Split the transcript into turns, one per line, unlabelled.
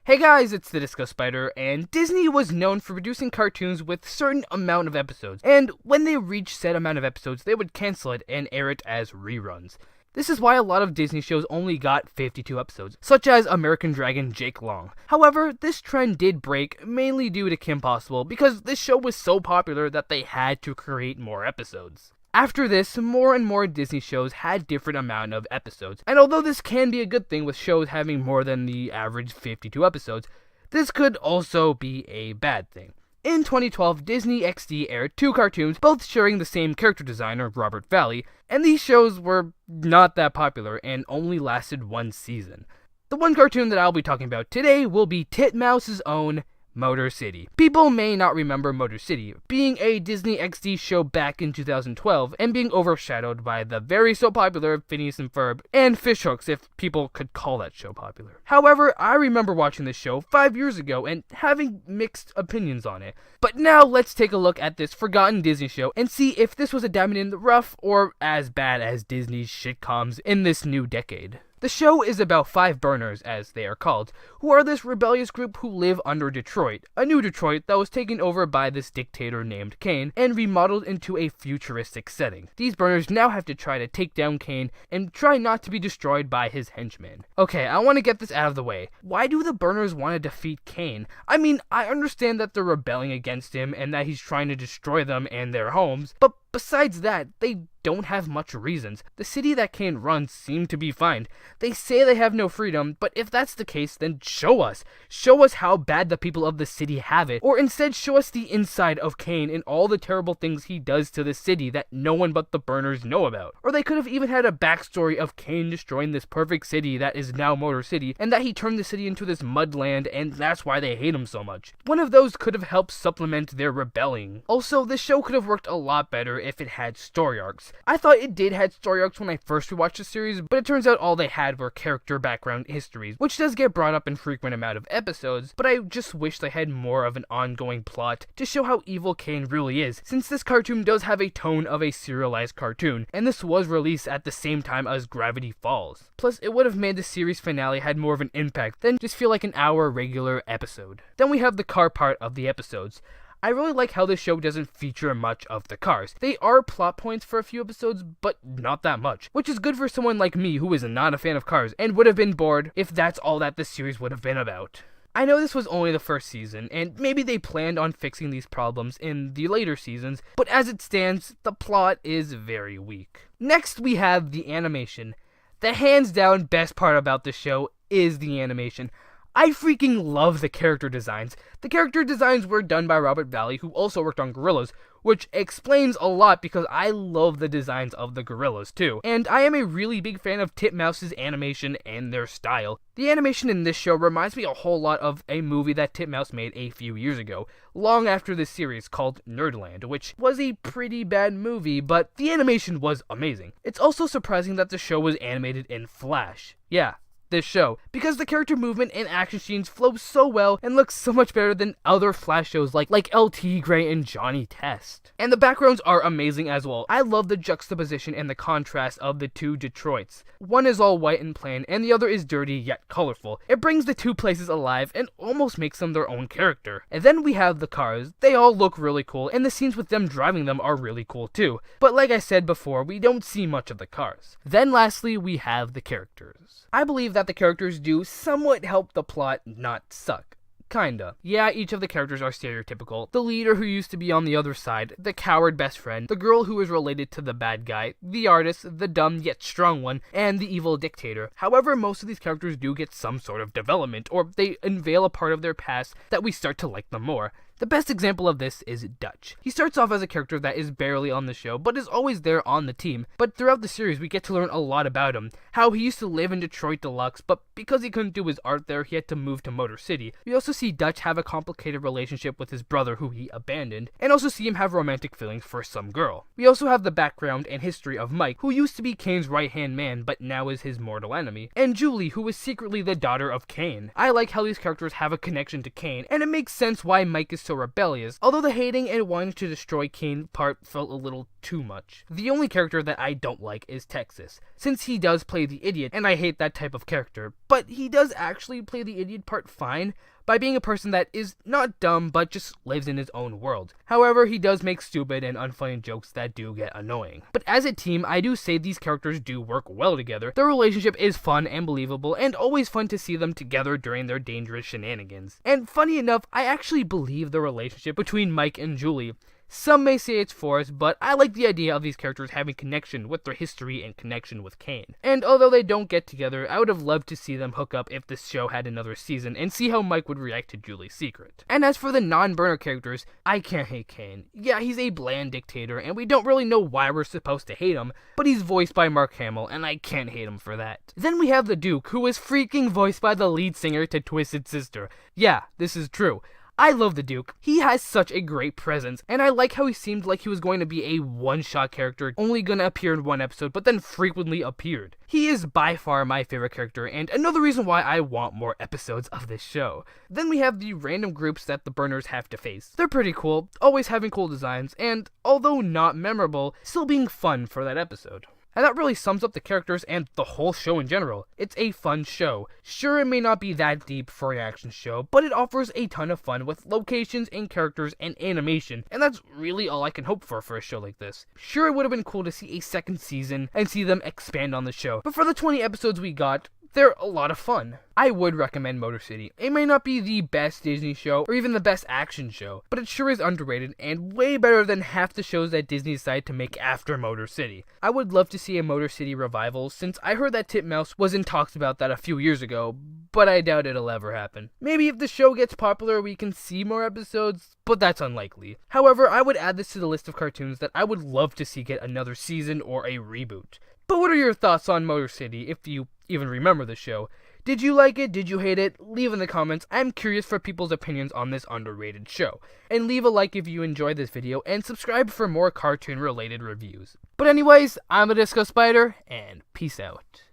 Hey guys, it's the Disco Spider, and Disney was known for producing cartoons with certain amount of episodes, and when they reached said amount of episodes, they would cancel it and air it as reruns. This is why a lot of Disney shows only got 52 episodes, such as American Dragon Jake Long. However, this trend did break, mainly due to Kim Possible, because this show was so popular that they had to create more episodes. After this, more and more Disney shows had different amount of episodes, and although this can be a good thing with shows having more than the average 52 episodes, this could also be a bad thing. In 2012, Disney XD aired two cartoons, both sharing the same character designer, Robert Valley, and these shows were not that popular and only lasted one season. The one cartoon that I'll be talking about today will be Titmouse's own Motorcity. People may not remember Motorcity, being a Disney XD show back in 2012 and being overshadowed by the very so popular Phineas and Ferb and Fishhooks, if people could call that show popular. However, I remember watching this show 5 years ago and having mixed opinions on it. But now let's take a look at this forgotten Disney show and see if this was a diamond in the rough or as bad as Disney's shitcoms in this new decade. The show is about 5 burners, as they are called, who are this rebellious group who live under Detroit, a new Detroit that was taken over by this dictator named Kane and remodeled into a futuristic setting. These burners now have to try to take down Kane and try not to be destroyed by his henchmen. Okay, I want to get this out of the way. Why do the burners want to defeat Kane? I mean, I understand that they're rebelling against him and that he's trying to destroy them and their homes, but besides that, they don't have much reasons. The city that Kane runs seem to be fine. They say they have no freedom, but if that's the case, then show us. Show us how bad the people of the city have it. Or instead, show us the inside of Kane and all the terrible things he does to the city that no one but the burners know about. Or they could have even had a backstory of Kane destroying this perfect city that is now Motor City, and that he turned the city into this mudland, and that's why they hate him so much. One of those could have helped supplement their rebelling. Also, this show could have worked a lot better if it had story arcs. I thought it did have story arcs when I first rewatched the series, but it turns out all they had were character background histories, which does get brought up in frequent amount of episodes, but I just wish they had more of an ongoing plot to show how evil Kane really is, since this cartoon does have a tone of a serialized cartoon, and this was released at the same time as Gravity Falls. Plus, it would have made the series finale had more of an impact than just feel like an hour regular episode. Then we have the car part of the episodes. I really like how this show doesn't feature much of the cars. They are plot points for a few episodes, but not that much, which is good for someone like me who is not a fan of cars and would have been bored if that's all that this series would have been about. I know this was only the first season, and maybe they planned on fixing these problems in the later seasons, but as it stands, the plot is very weak. Next, we have the animation. The hands down best part about this show is the animation. I freaking love the character designs. The character designs were done by Robert Valley, who also worked on Gorillas, which explains a lot because I love the designs of the gorillas too. And I am a really big fan of Titmouse's animation and their style. The animation in this show reminds me a whole lot of a movie that Titmouse made a few years ago, long after this series, called Nerdland, which was a pretty bad movie, but the animation was amazing. It's also surprising that the show was animated in Flash. Yeah, this show, because the character movement and action scenes flow so well and look so much better than other Flash shows like LT Gray and Johnny Test. And the backgrounds are amazing as well. I love the juxtaposition and the contrast of the two Detroits. One is all white and plain, and the other is dirty yet colorful. It brings the two places alive and almost makes them their own character. And then we have the cars. They all look really cool, and the scenes with them driving them are really cool too. But like I said before, we don't see much of the cars. Then lastly, we have the characters. I believe that the characters do somewhat help the plot not suck. Kinda. Yeah, each of the characters are stereotypical. The leader who used to be on the other side, the coward best friend, the girl who is related to the bad guy, the artist, the dumb yet strong one, and the evil dictator. However, most of these characters do get some sort of development, or they unveil a part of their past that we start to like them more. The best example of this is Dutch. He starts off as a character that is barely on the show, but is always there on the team. But throughout the series, we get to learn a lot about him. How he used to live in Detroit Deluxe, but because he couldn't do his art there, he had to move to Motor City. We also see Dutch have a complicated relationship with his brother who he abandoned, and also see him have romantic feelings for some girl. We also have the background and history of Mike, who used to be Kane's right-hand man, but now is his mortal enemy, and Julie, who is secretly the daughter of Kane. I like how these characters have a connection to Kane, and it makes sense why Mike is so rebellious, although the hating and wanting to destroy Kane part felt a little too much. The only character that I don't like is Texas, since he does play the idiot, and I hate that type of character, but he does actually play the idiot part fine, by being a person that is not dumb, but just lives in his own world. However, he does make stupid and unfunny jokes that do get annoying. But as a team, I do say these characters do work well together. Their relationship is fun and believable, and always fun to see them together during their dangerous shenanigans. And funny enough, I actually believe the relationship between Mike and Julie. Some may say it's forced, but I like the idea of these characters having connection with their history and connection with Kane. And although they don't get together, I would have loved to see them hook up if this show had another season and see how Mike would react to Julie's secret. And as for the non-burner characters, I can't hate Kane. Yeah, he's a bland dictator, and we don't really know why we're supposed to hate him, but he's voiced by Mark Hamill, and I can't hate him for that. Then we have the Duke, who is freaking voiced by the lead singer to Twisted Sister. Yeah, this is true. I love the Duke. He has such a great presence, and I like how he seemed like he was going to be a one-shot character, only gonna appear in one episode, but then frequently appeared. He is by far my favorite character, and another reason why I want more episodes of this show. Then we have the random groups that the burners have to face. They're pretty cool, always having cool designs, and although not memorable, still being fun for that episode. And that really sums up the characters and the whole show in general. It's a fun show. Sure, it may not be that deep for an action show, but it offers a ton of fun with locations and characters and animation, and that's really all I can hope for a show like this. Sure, it would have been cool to see a second season and see them expand on the show, but for the 20 episodes we got, they're a lot of fun. I would recommend Motorcity. It may not be the best Disney show or even the best action show, but it sure is underrated and way better than half the shows that Disney decided to make after Motorcity. I would love to see a Motorcity revival, since I heard that Titmouse was in talks about that a few years ago, but I doubt it'll ever happen. Maybe if the show gets popular we can see more episodes, but that's unlikely. However, I would add this to the list of cartoons that I would love to see get another season or a reboot. But what are your thoughts on Motorcity, if you even remember the show? Did you like it? Did you hate it? Leave in the comments. I'm curious for people's opinions on this underrated show. And leave a like if you enjoyed this video, and subscribe for more cartoon-related reviews. But anyways, I'm the Disco Spider, and peace out.